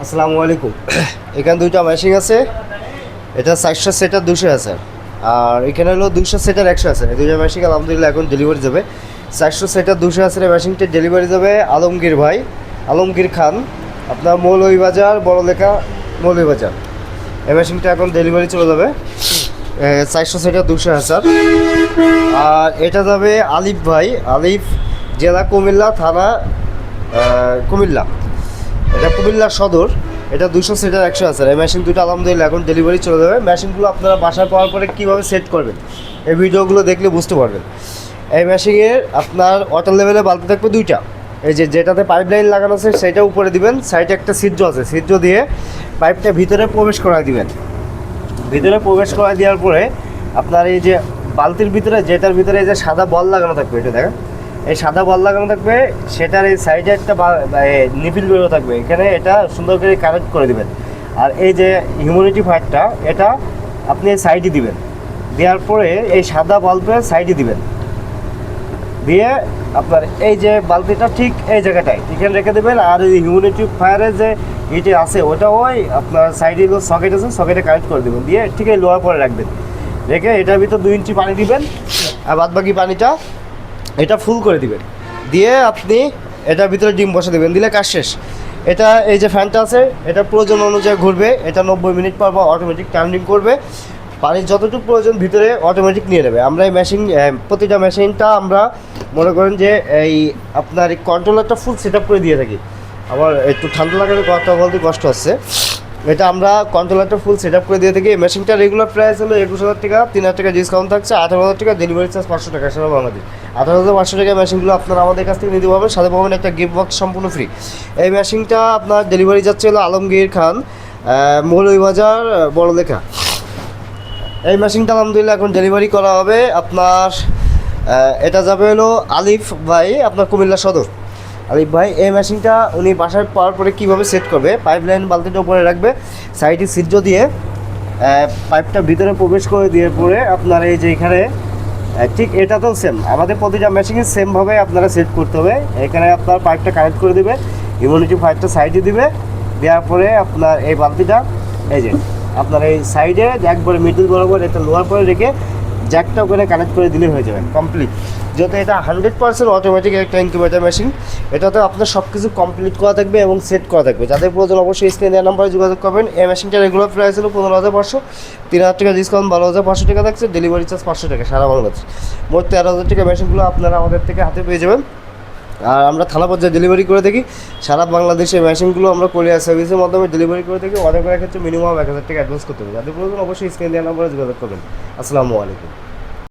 আসসালামু আলাইকুম। এখানে দুইটা মেশিন আছে, এটা 400 সেটার 200 আছে, আর এখানে হলো 200 সেটার 100 আছে। এই দুইটা মেশিন আলহামদুলিল্লাহ এখন ডেলিভারি যাবে। 400 সেটার 200 আছে মেশিনটা ডেলিভারি যাবে আলমগীর ভাই, আলমগীর খান, আপনার মৌলভীবাজার বড়লেখা মৌলভীবাজার। এই মেশিনটা এখন ডেলিভারি চলে যাবে 400 সেটার 200 আছে। আর এটা যাবে আলিফ ভাই, আলিফ, জেলা কুমিল্লা, থানা কুমিল্লা, এটা কুমিল্লা সদর। এটা 200 সেটার 100 আছে। এই মেশিন দুটো আলহামদুলিল্লাহ এখন ডেলিভারি চলে যাবে। মেশিনগুলো আপনারা বাসায় পাওয়ার পরে কীভাবে সেট করবেন এই ভিডিওগুলো দেখলে বুঝতে পারবেন। এই মেশিনের আপনার ওয়াটার লেভেলে বালতি থাকবে দুইটা। এই যেটাতে পাইপ লাইন লাগানো আছে সেটা উপরে দিবেন, সাইডে একটা ছিদ্র আছে, ছিদ্র দিয়ে পাইপটা ভিতরে প্রবেশ করায় দিবেন। ভিতরে প্রবেশ করায় দেওয়ার পরে আপনার এই যে বালতির ভিতরে, যেটার ভিতরে এই যে সাদা বল লাগানো থাকবে, এটা দেখেন এই সাদা বল লাগানো থাকবে, সেটার এই সাইডে একটা নিপিল বেরো থাকবে, এখানে এটা সুন্দর করে কানেক্ট করে দিবেন। আর এই যে হিউমিডিফায়ারটা এটা আপনি সাইডে দিবেন, দেওয়ার পরে এই সাদা বাল্বের সাইডে দিবেন, দিয়ে আপনার এই যে বালতিটা ঠিক এই জায়গাটায় এখানে রেখে দেবেন। আর এই হিউমিডিফায়ারের যে ইটে আছে ওটা ওই আপনার সাইডে সকেট আছে, সকেটে কানেক্ট করে দেবেন, দিয়ে ঠিক এই লোয়ার পরে রাখবেন, রেখে এটার ভিতর 2 ইঞ্চি পানি দিবেন, আর বাদ বাকি পানিটা এটা ফুল করে দিবেন, দিয়ে আপনি এটার ভিতরে ডিম বসে দেবেন, দিলে কাজ শেষ। এটা এই যে ফ্যানটা আছে এটা প্রয়োজন অনুযায়ী ঘুরবে, এটা 90 মিনিট পর অটোমেটিক টার্নিং করবে, পানির যতটুকু প্রয়োজন ভিতরে অটোমেটিক নিয়ে নেবে। আমরা এই মেশিন প্রতিটা মেশিনটা আমরা মনে করেন যে এই আপনার এই কন্ট্রোলারটা ফুল সেট আপ করে দিয়ে থাকি। আবার একটু ঠান্ডা লাগালে কথা বলতে কষ্ট হচ্ছে, এটা আমরা কন্ট্রোলারটা ফুল সেট আপ করে দিয়ে থাকি। এই মেশিনটা রেগুলার প্রাইস হলো 21,000 টাকা, 3,000 টাকা ডিসকাউন্ট থাকছে, 18,000 টাকা, ডেলিভারি চার্জ 500 টাকা সারা বাংলাদেশ। 18,500 টাকা মেশিনগুলো আপনারা আমাদের কাছ থেকে নিতে পারবেন, সাথে পাবেন একটা গিফট বক্স সম্পূর্ণ ফ্রি। এই মেশিনটা আপনার ডেলিভারি যাচ্ছে হলো আলমগীর খান, মৌলভীবাজার বড়লেখা। এই মেশিনটা আলহামদুলিল্লাহ এখন ডেলিভারি করা হবে আপনার, এটা যাবে হলো আলিফ ভাই, আপনার কুমিল্লা সদর। আলিফ ভাই এই মেশিনটা উনি বাসায় পাওয়ার পরে কীভাবে সেট করবে, পাইপ লাইন বালতিটা উপরে রাখবে, সাইডে ছিদ্র দিয়ে পাইপটা ভিতরে প্রবেশ করে দিয়ে পরে আপনার এই যে এখানে ঠিক এটাতেও সেম, আমাদের প্রতিটা মেশিনে সেমভাবে আপনারা সেট করতে হবে। এখানে আপনার পাইপটা কানেক্ট করে দেবে, হিউমিডিফায়ারটা সাইডে দিবে, দেওয়ার পরে আপনার এই বালতিটা এই যে আপনার এই সাইডে একবারে মিডল বরাবর এটা লোয়ার পরে রেখে জ্যাকটা ওখানে কানেক্ট করে দিলে হয়ে যাবে কমপ্লিট। যেহেতু এটা 100% অটোমেটিক একটা ইনকিউবেটর মেশিন, এটাতে আপনার সব কিছু কমপ্লিট করা থাকবে এবং সেট করা থাকবে। যাদের প্রয়োজন অবশ্যই স্ক্রিনে দেওয়া নাম্বারে যোগাযোগ করবেন। এই মেশিনটা রেগুলার প্রাইস হলো 15,500, 3,000 টাকা ডিসকাউন্ট 12,500 টাকা থাকছে, ডেলিভারি চার্জ 500 টাকা সারা বাংলাদেশ। মোট 13,000 টাকা মেশিনগুলো আপনারা আমাদের থেকে হাতে পেয়ে যাবেন। আর আমরা থানা পর্যায়ে ডেলিভারি করে থাকি সারা বাংলাদেশে। মেশিনগুলো আমরা কোরিয়ার সার্ভিসের মাধ্যমে ডেলিভারি করে থাকি। অর্ডার করার ক্ষেত্রে মিনিমাম 1,000 টাকা অ্যাডভান্স করতে হবে। যাদের প্রয়োজন অবশ্যই স্ক্রিনে দেওয়া নাম্বারে যোগাযোগ করবেন। আসসালামু আলাইকুম।